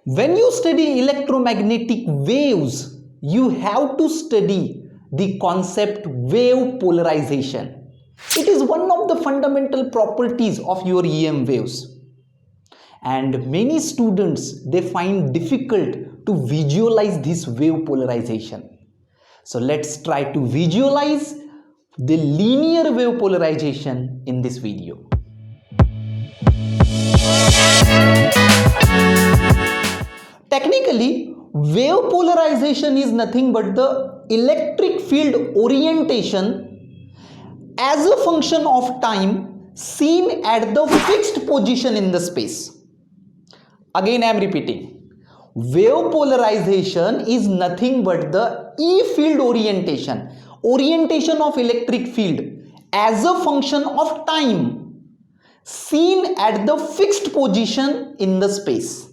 When you study electromagnetic waves, you have to study the concept wave polarization. It is one of the fundamental properties of your EM waves. And many students, they find difficult to visualize this wave polarization. So let's try to visualize the linear wave polarization in this video. Technically, wave polarization is nothing but the electric field orientation as a function of time seen at the fixed position in the space. Again, I am repeating. Wave polarization is nothing but the E field orientation of electric field as a function of time seen at the fixed position in the space.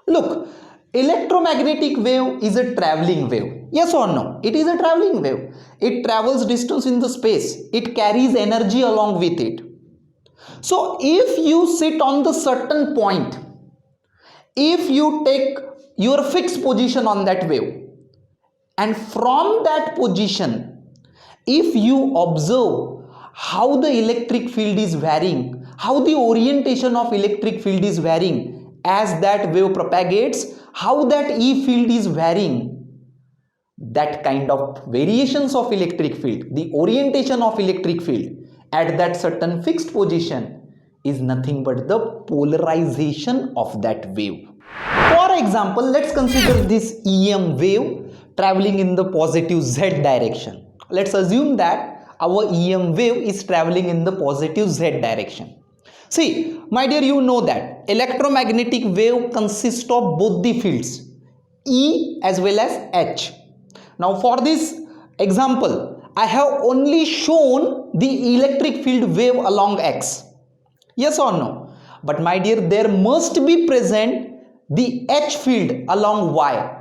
Look, electromagnetic wave is a traveling wave. Yes or no? It is a traveling wave. It travels distance in the space. It carries energy along with it. So if you sit on the certain point, if you take your fixed position on that wave, and from that position, if you observe how the electric field is varying, how the orientation of electric field is varying as that wave propagates, how that E field is varying, that kind of variations of electric field, the orientation of electric field at that certain fixed position is nothing but the polarization of that wave. For example, let's consider this EM wave traveling in the positive Z direction. Let's assume that our EM wave is traveling in the positive Z direction. See, my dear, you know that electromagnetic wave consists of both the fields, E as well as H. Now for this example, I have only shown the electric field wave along X. Yes or no? But my dear, there must be present the H field along Y.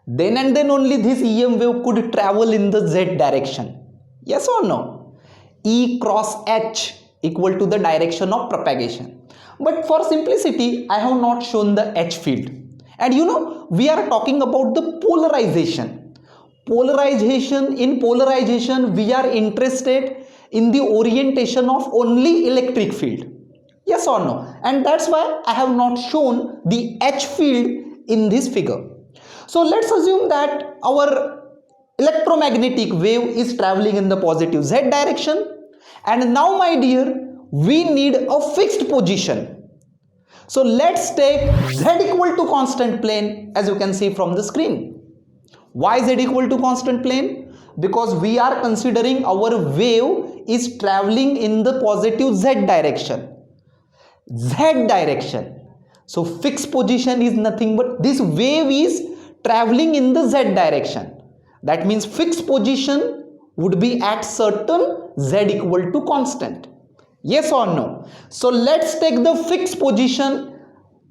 Then and then only this EM wave could travel in the Z direction. Yes or no? E cross H equal to the direction of propagation. But for simplicity, I have not shown the H field. And you know, we are talking about the polarization. In polarization, we are interested in the orientation of only electric field. Yes or no? And that's why I have not shown the H field in this figure. So let's assume that our electromagnetic wave is traveling in the positive Z direction. And now, my dear, we need a fixed position. So let's take Z equal to constant plane, as you can see from the screen. Why Z equal to constant plane? Because we are considering our wave is traveling in the positive Z direction. Z direction. So fixed position is nothing but this wave is traveling in the Z direction. That means fixed position would be at certain Z equal to constant. Yes or no? So let's take the fixed position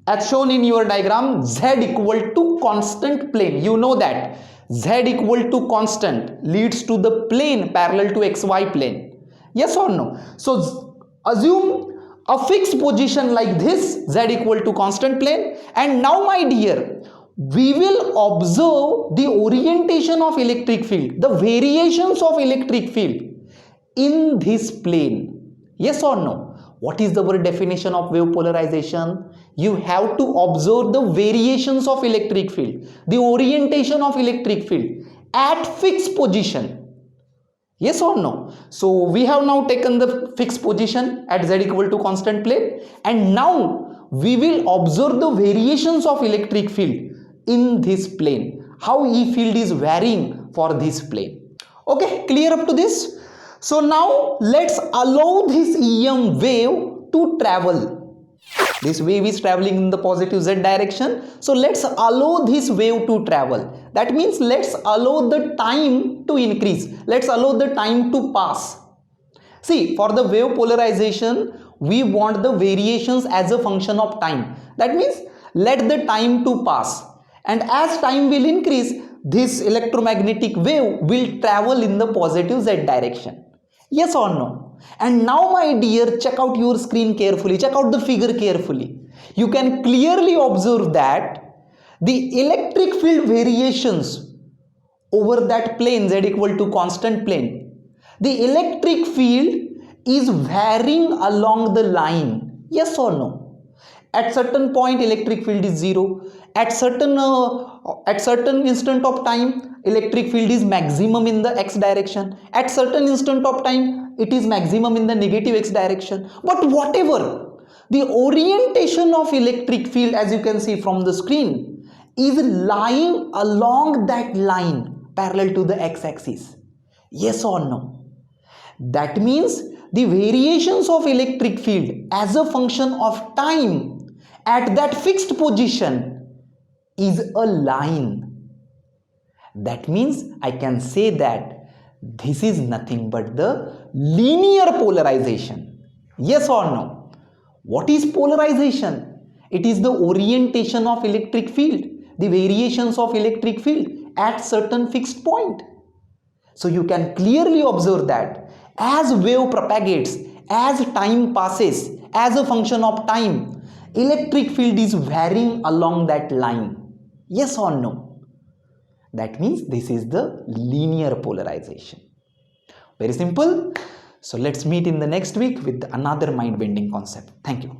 as shown in your diagram, Z equal to constant plane. You know that Z equal to constant leads to the plane parallel to XY plane. Yes or no? So assume a fixed position like this, Z equal to constant plane. And now, my dear, we will observe the orientation of electric field, the variations of electric field in this plane. Yes or no? What is the definition of wave polarization? You have to observe the variations of electric field, the orientation of electric field at fixed position. Yes or no? So we have now taken the fixed position at Z equal to constant plane, and now we will observe the variations of electric field in this plane, how E field is varying for this plane. Okay, clear up to this? So now let's allow this EM wave to travel. This wave is traveling in the positive Z direction. So let's allow this wave to travel. That means let's allow the time to increase. Let's allow the time to pass. See, for the wave polarization, we want the variations as a function of time. That means let the time to pass. And as time will increase, this electromagnetic wave will travel in the positive Z direction. Yes or no? And now, my dear, check out your screen carefully, check out the figure carefully. you can clearly observe that the electric field variations over that plane z equal to constant plane, the electric field is varying along the line. Yes or no? At certain point electric field is zero. At certain instant of time electric field is maximum in the x direction. At certain instant of time it is maximum in the negative x direction. But whatever, the orientation of electric field, as you can see from the screen, is lying along that line parallel to the x-axis. Yes or no? That means the variations of electric field as a function of time at that fixed position is a line. That means I can say that this is nothing but the linear polarization. Yes or no? What is polarization? It is the orientation of electric field, the variations of electric field at certain fixed point. So you can clearly observe that as wave propagates, as time passes, as a function of time, electric field is varying along that line. Yes or no? That means this is the linear polarization. Very simple. So let's meet in the next week with another mind-bending concept. Thank you.